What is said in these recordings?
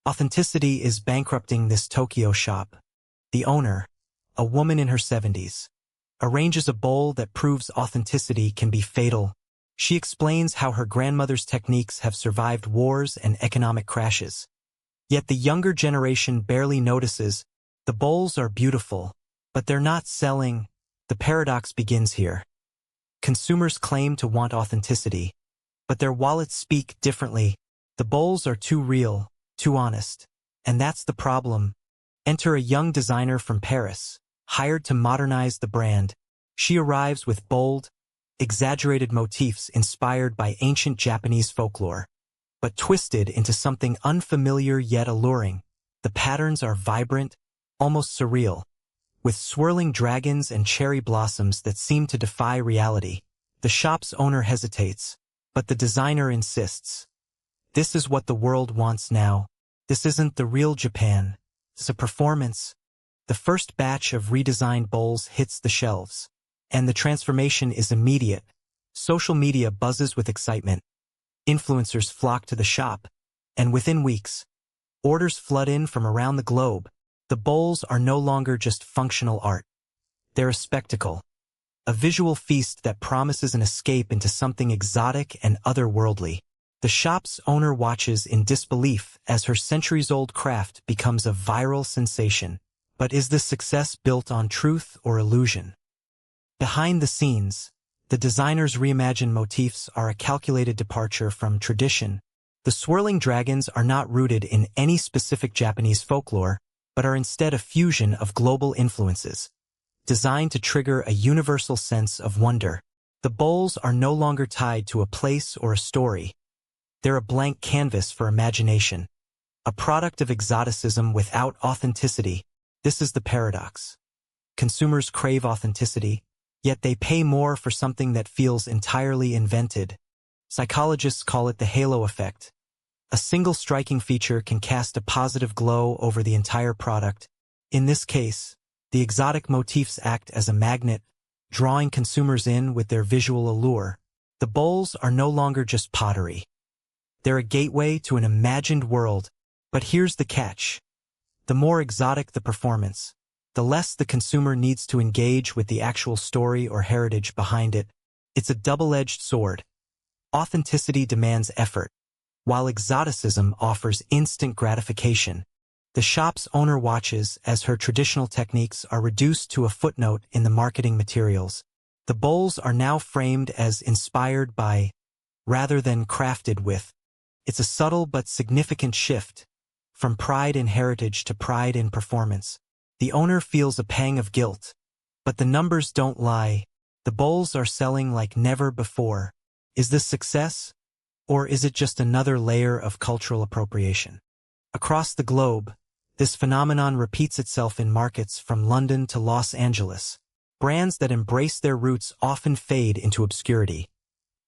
Authenticity is bankrupting this Tokyo shop. The owner, a woman in her 70s, arranges a bowl that proves authenticity can be fatal. She explains how her grandmother's techniques have survived wars and economic crashes. Yet the younger generation barely notices. The bowls are beautiful, but they're not selling. The paradox begins here. Consumers claim to want authenticity, but their wallets speak differently. The bowls are too real, too honest. And that's the problem. Enter a young designer from Paris, hired to modernize the brand. She arrives with bold, exaggerated motifs inspired by ancient Japanese folklore, but twisted into something unfamiliar yet alluring. The patterns are vibrant, almost surreal, with swirling dragons and cherry blossoms that seem to defy reality. The shop's owner hesitates, but the designer insists. This is what the world wants now. This isn't the real Japan. It's a performance. The first batch of redesigned bowls hits the shelves, and the transformation is immediate. Social media buzzes with excitement. Influencers flock to the shop, and within weeks, orders flood in from around the globe. The bowls are no longer just functional art. They're a spectacle, a visual feast that promises an escape into something exotic and otherworldly. The shop's owner watches in disbelief as her centuries-old craft becomes a viral sensation. But is this success built on truth or illusion? Behind the scenes, the designer's reimagined motifs are a calculated departure from tradition. The swirling dragons are not rooted in any specific Japanese folklore, but are instead a fusion of global influences, designed to trigger a universal sense of wonder. The bowls are no longer tied to a place or a story. They're a blank canvas for imagination, a product of exoticism without authenticity. This is the paradox. Consumers crave authenticity, yet they pay more for something that feels entirely invented. Psychologists call it the halo effect. A single striking feature can cast a positive glow over the entire product. In this case, the exotic motifs act as a magnet, drawing consumers in with their visual allure. The bowls are no longer just pottery. They're a gateway to an imagined world. But here's the catch. The more exotic the performance, the less the consumer needs to engage with the actual story or heritage behind it. It's a double-edged sword. Authenticity demands effort, while exoticism offers instant gratification. The shop's owner watches as her traditional techniques are reduced to a footnote in the marketing materials. The bowls are now framed as inspired by, rather than crafted with. It's a subtle but significant shift, from pride in heritage to pride in performance. The owner feels a pang of guilt, but the numbers don't lie. The bowls are selling like never before. Is this success, or is it just another layer of cultural appropriation? Across the globe, this phenomenon repeats itself in markets from London to Los Angeles. Brands that embrace their roots often fade into obscurity,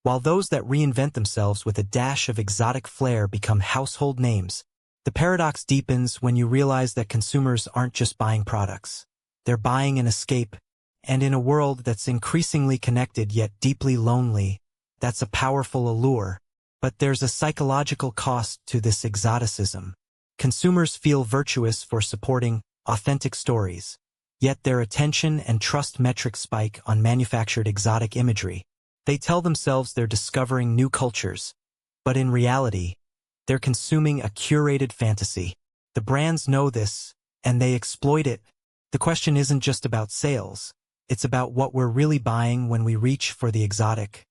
while those that reinvent themselves with a dash of exotic flair become household names. The paradox deepens when you realize that consumers aren't just buying products. They're buying an escape, and in a world that's increasingly connected yet deeply lonely, that's a powerful allure. But there's a psychological cost to this exoticism. Consumers feel virtuous for supporting authentic stories, yet their attention and trust metrics spike on manufactured exotic imagery. They tell themselves they're discovering new cultures, but in reality, they're consuming a curated fantasy. The brands know this, and they exploit it. The question isn't just about sales. It's about what we're really buying when we reach for the exotic.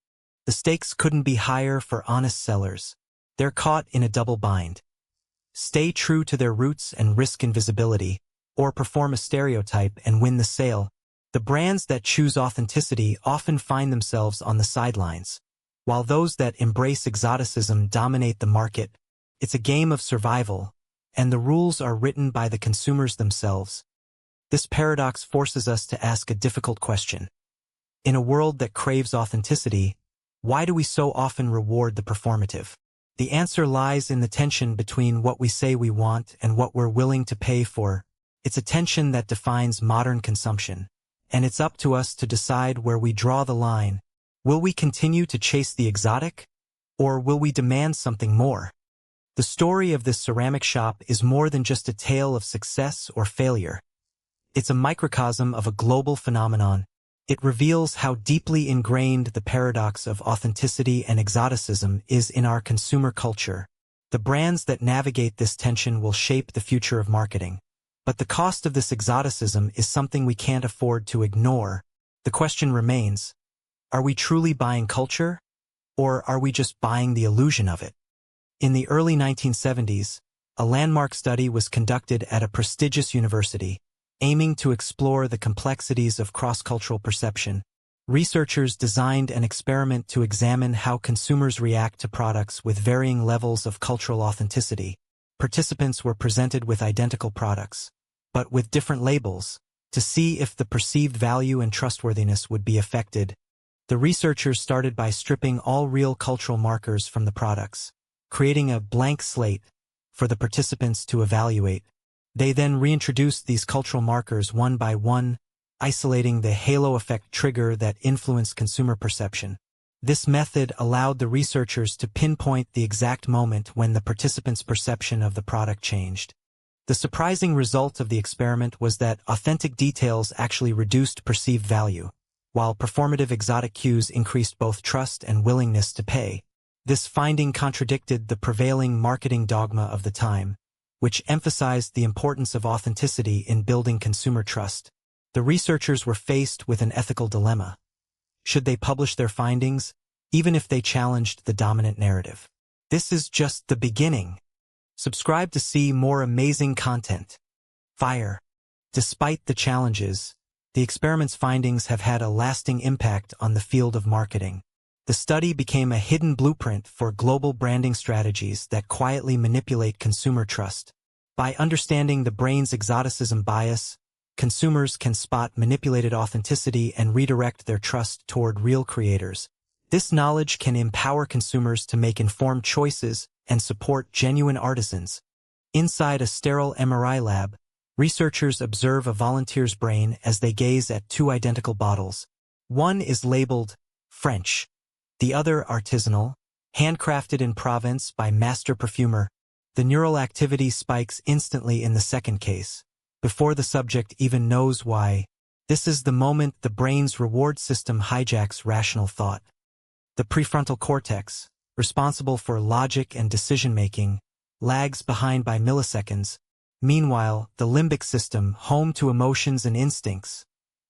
The stakes couldn't be higher for honest sellers. They're caught in a double bind. Stay true to their roots and risk invisibility, or perform a stereotype and win the sale. The brands that choose authenticity often find themselves on the sidelines, while those that embrace exoticism dominate the market. It's a game of survival, and the rules are written by the consumers themselves. This paradox forces us to ask a difficult question. In a world that craves authenticity, why do we so often reward the performative? The answer lies in the tension between what we say we want and what we're willing to pay for. It's a tension that defines modern consumption, and it's up to us to decide where we draw the line. Will we continue to chase the exotic, or will we demand something more? The story of this ceramic shop is more than just a tale of success or failure. It's a microcosm of a global phenomenon. It reveals how deeply ingrained the paradox of authenticity and exoticism is in our consumer culture. The brands that navigate this tension will shape the future of marketing. But the cost of this exoticism is something we can't afford to ignore. The question remains, are we truly buying culture? Or are we just buying the illusion of it? In the early 1970s, a landmark study was conducted at a prestigious university, aiming to explore the complexities of cross-cultural perception. Researchers designed an experiment to examine how consumers react to products with varying levels of cultural authenticity. Participants were presented with identical products, but with different labels, to see if the perceived value and trustworthiness would be affected. The researchers started by stripping all real cultural markers from the products, creating a blank slate for the participants to evaluate. They then reintroduced these cultural markers one by one, isolating the halo effect trigger that influenced consumer perception. This method allowed the researchers to pinpoint the exact moment when the participants' perception of the product changed. The surprising result of the experiment was that authentic details actually reduced perceived value, while performative exotic cues increased both trust and willingness to pay. This finding contradicted the prevailing marketing dogma of the time, which emphasized the importance of authenticity in building consumer trust. The researchers were faced with an ethical dilemma. Should they publish their findings, even if they challenged the dominant narrative? This is just the beginning. Subscribe to see more amazing content. Fire. Despite the challenges, the experiment's findings have had a lasting impact on the field of marketing. The study became a hidden blueprint for global branding strategies that quietly manipulate consumer trust. By understanding the brain's exoticism bias, consumers can spot manipulated authenticity and redirect their trust toward real creators. This knowledge can empower consumers to make informed choices and support genuine artisans. Inside a sterile MRI lab, researchers observe a volunteer's brain as they gaze at two identical bottles. One is labeled French, the other artisanal, handcrafted in Provence by master perfumer. The neural activity spikes instantly in the second case, before the subject even knows why. This is the moment the brain's reward system hijacks rational thought. The prefrontal cortex, responsible for logic and decision-making, lags behind by milliseconds. Meanwhile, the limbic system, home to emotions and instincts,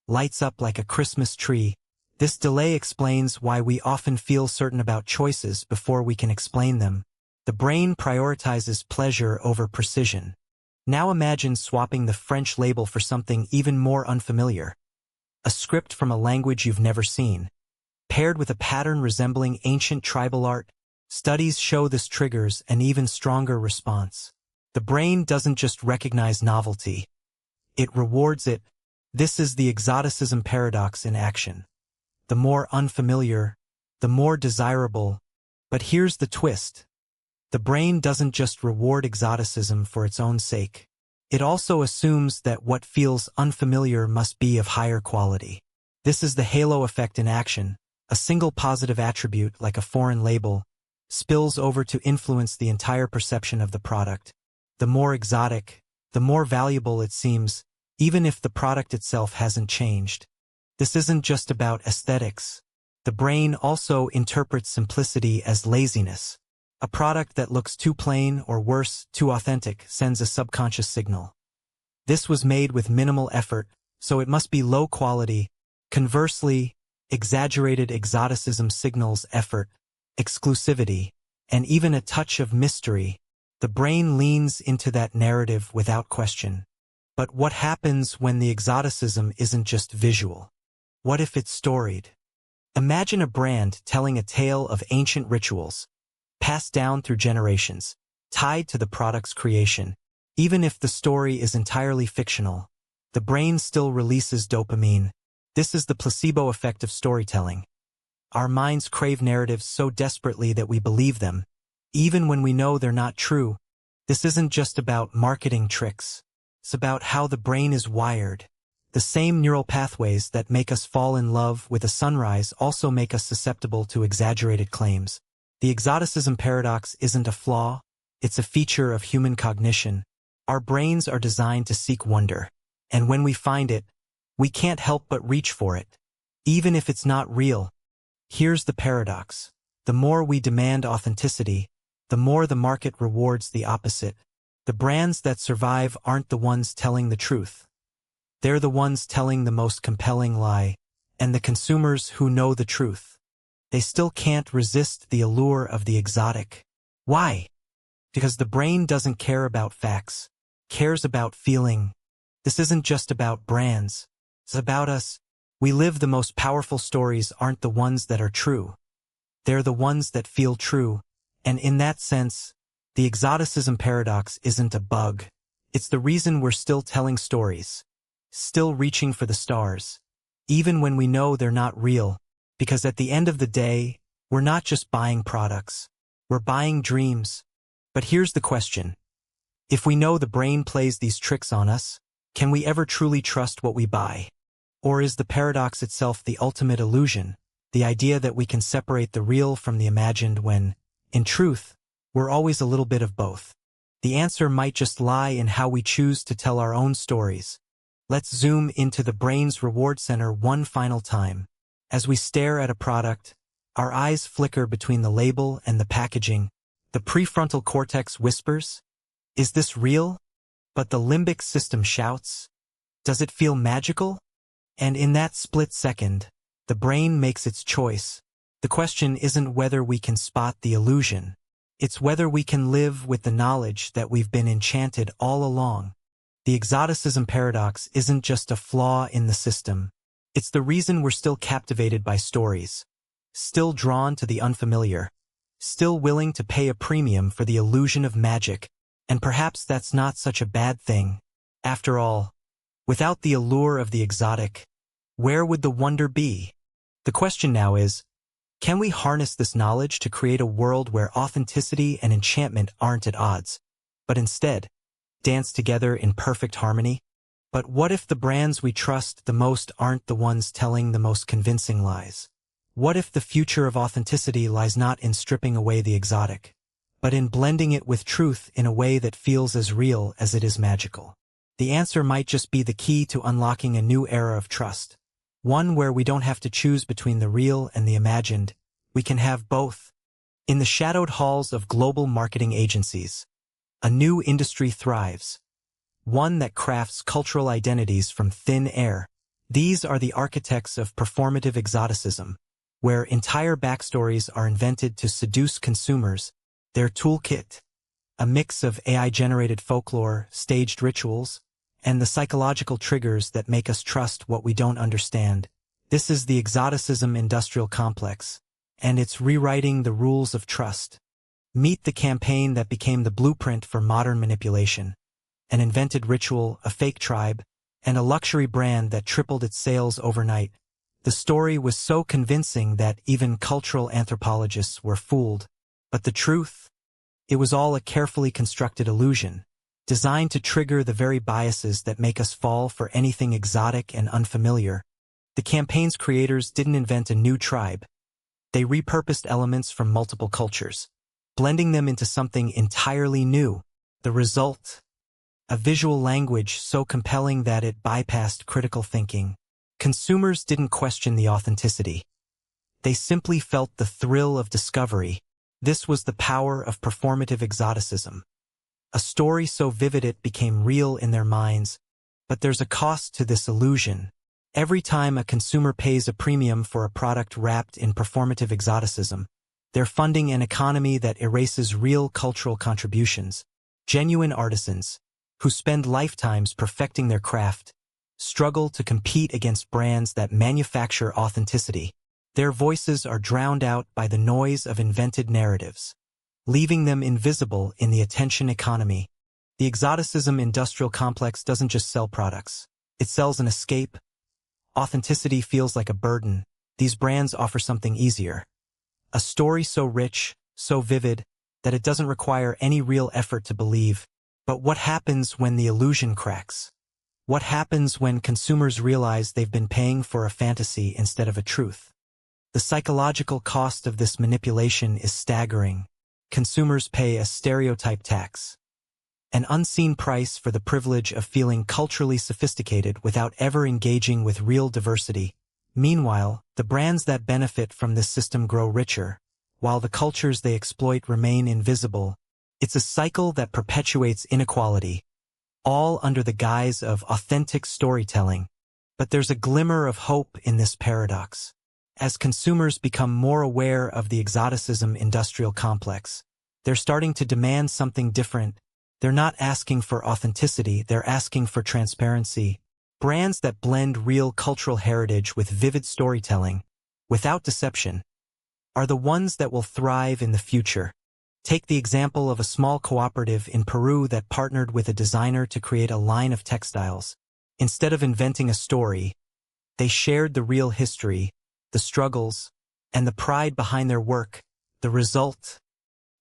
lights up like a Christmas tree. This delay explains why we often feel certain about choices before we can explain them. The brain prioritizes pleasure over precision. Now imagine swapping the French label for something even more unfamiliar. A script from a language you've never seen, paired with a pattern resembling ancient tribal art. Studies show this triggers an even stronger response. The brain doesn't just recognize novelty, it rewards it. This is the exoticism paradox in action. The more unfamiliar, the more desirable. But here's the twist. The brain doesn't just reward exoticism for its own sake. It also assumes that what feels unfamiliar must be of higher quality. This is the halo effect in action. A single positive attribute, like a foreign label, spills over to influence the entire perception of the product. The more exotic, the more valuable it seems, even if the product itself hasn't changed. This isn't just about aesthetics. The brain also interprets simplicity as laziness. A product that looks too plain, or worse, too authentic, sends a subconscious signal. This was made with minimal effort, so it must be low quality. Conversely, exaggerated exoticism signals effort, exclusivity, and even a touch of mystery. The brain leans into that narrative without question. But what happens when the exoticism isn't just visual? What if it's storied? Imagine a brand telling a tale of ancient rituals, passed down through generations, tied to the product's creation. Even if the story is entirely fictional, the brain still releases dopamine. This is the placebo effect of storytelling. Our minds crave narratives so desperately that we believe them, even when we know they're not true. This isn't just about marketing tricks. It's about how the brain is wired. The same neural pathways that make us fall in love with a sunrise also make us susceptible to exaggerated claims. The exoticism paradox isn't a flaw, It's a feature of human cognition. Our brains are designed to seek wonder. And when we find it, we can't help but reach for it. Even if it's not real. Here's the paradox. The more we demand authenticity, the more the market rewards the opposite. The brands that survive aren't the ones telling the truth. They're the ones telling the most compelling lie. And the consumers who know the truth, they still can't resist the allure of the exotic. Why? Because the brain doesn't care about facts, cares about feeling. This isn't just about brands. It's about us. We live the most powerful stories aren't the ones that are true. They're the ones that feel true. And in that sense, the exoticism paradox isn't a bug. It's the reason we're still telling stories, still reaching for the stars, even when we know they're not real. Because at the end of the day, we're not just buying products. We're buying dreams. But here's the question. If we know the brain plays these tricks on us, can we ever truly trust what we buy? Or is the paradox itself the ultimate illusion, the idea that we can separate the real from the imagined when, in truth, we're always a little bit of both? The answer might just lie in how we choose to tell our own stories. Let's zoom into the brain's reward center one final time. As we stare at a product, our eyes flicker between the label and the packaging. The prefrontal cortex whispers, "Is this real?" But the limbic system shouts, "Does it feel magical?" And in that split second, the brain makes its choice. The question isn't whether we can spot the illusion. It's whether we can live with the knowledge that we've been enchanted all along. The exoticism paradox isn't just a flaw in the system. It's the reason we're still captivated by stories, still drawn to the unfamiliar, still willing to pay a premium for the illusion of magic. And perhaps that's not such a bad thing. After all, without the allure of the exotic, where would the wonder be? The question now is, can we harness this knowledge to create a world where authenticity and enchantment aren't at odds, but instead dance together in perfect harmony? But what if the brands we trust the most aren't the ones telling the most convincing lies? What if the future of authenticity lies not in stripping away the exotic, but in blending it with truth in a way that feels as real as it is magical? The answer might just be the key to unlocking a new era of trust, one where we don't have to choose between the real and the imagined. We can have both. In the shadowed halls of global marketing agencies, a new industry thrives, one that crafts cultural identities from thin air. These are the architects of performative exoticism, where entire backstories are invented to seduce consumers. Their toolkit, a mix of AI-generated folklore, staged rituals, and the psychological triggers that make us trust what we don't understand. This is the exoticism industrial complex, and it's rewriting the rules of trust. Meet the campaign that became the blueprint for modern manipulation. An invented ritual, a fake tribe, and a luxury brand that tripled its sales overnight. The story was so convincing that even cultural anthropologists were fooled. But the truth? It was all a carefully constructed illusion, designed to trigger the very biases that make us fall for anything exotic and unfamiliar. The campaign's creators didn't invent a new tribe. They repurposed elements from multiple cultures, blending them into something entirely new. The result? A visual language so compelling that it bypassed critical thinking. Consumers didn't question the authenticity. They simply felt the thrill of discovery. This was the power of performative exoticism. A story so vivid it became real in their minds. But there's a cost to this illusion. Every time a consumer pays a premium for a product wrapped in performative exoticism, they're funding an economy that erases real cultural contributions. Genuine artisans, who spend lifetimes perfecting their craft, struggle to compete against brands that manufacture authenticity. Their voices are drowned out by the noise of invented narratives, leaving them invisible in the attention economy. The exoticism industrial complex doesn't just sell products. It sells an escape. Authenticity feels like a burden. These brands offer something easier. A story so rich, so vivid, that it doesn't require any real effort to believe. But what happens when the illusion cracks? What happens when consumers realize they've been paying for a fantasy instead of a truth? The psychological cost of this manipulation is staggering. consumers pay a stereotype tax, an unseen price for the privilege of feeling culturally sophisticated without ever engaging with real diversity. Meanwhile, the brands that benefit from this system grow richer, while the cultures they exploit remain invisible. It's a cycle that perpetuates inequality, all under the guise of authentic storytelling. But there's a glimmer of hope in this paradox. As consumers become more aware of the exoticism industrial complex, they're starting to demand something different. They're not asking for authenticity, they're asking for transparency. Brands that blend real cultural heritage with vivid storytelling, without deception, are the ones that will thrive in the future. Take the example of a small cooperative in Peru that partnered with a designer to create a line of textiles. Instead of inventing a story, they shared the real history, the struggles, and the pride behind their work. The result?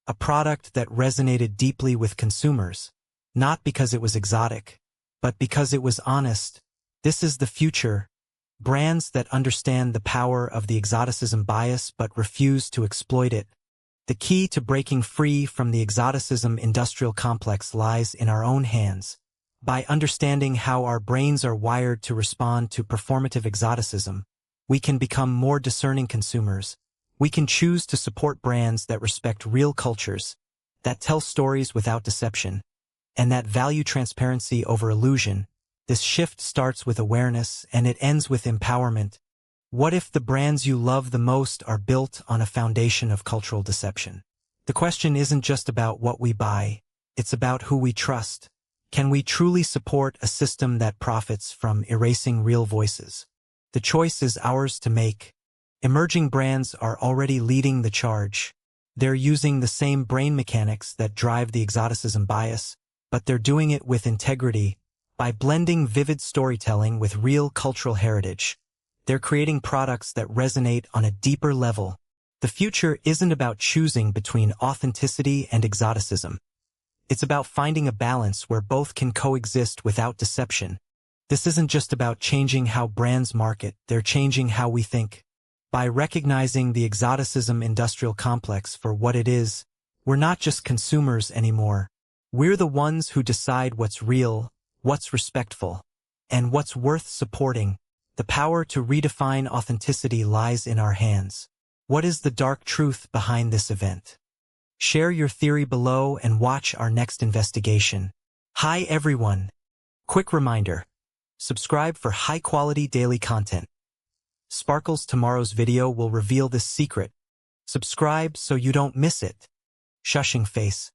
A product that resonated deeply with consumers, not because it was exotic, but because it was honest. This is the future. Brands that understand the power of the exoticism bias but refuse to exploit it. The key to breaking free from the exoticism industrial complex lies in our own hands. By understanding how our brains are wired to respond to performative exoticism, we can become more discerning consumers. We can choose to support brands that respect real cultures, that tell stories without deception, and that value transparency over illusion. This shift starts with awareness and it ends with empowerment. What if the brands you love the most are built on a foundation of cultural deception? The question isn't just about what we buy, it's about who we trust. Can we truly support a system that profits from erasing real voices? The choice is ours to make. Emerging brands are already leading the charge. They're using the same brain mechanics that drive the exoticism bias, but they're doing it with integrity. By blending vivid storytelling with real cultural heritage, they're creating products that resonate on a deeper level. The future isn't about choosing between authenticity and exoticism. It's about finding a balance where both can coexist without deception. This isn't just about changing how brands market, they're changing how we think. By recognizing the exoticism industrial complex for what it is, we're not just consumers anymore. We're the ones who decide what's real, what's respectful, and what's worth supporting. The power to redefine authenticity lies in our hands. What is the dark truth behind this event? Share your theory below and watch our next investigation. Hi everyone! Quick reminder, subscribe for high-quality daily content. Sparkle's tomorrow's video will reveal this secret. Subscribe so you don't miss it. Shushing face.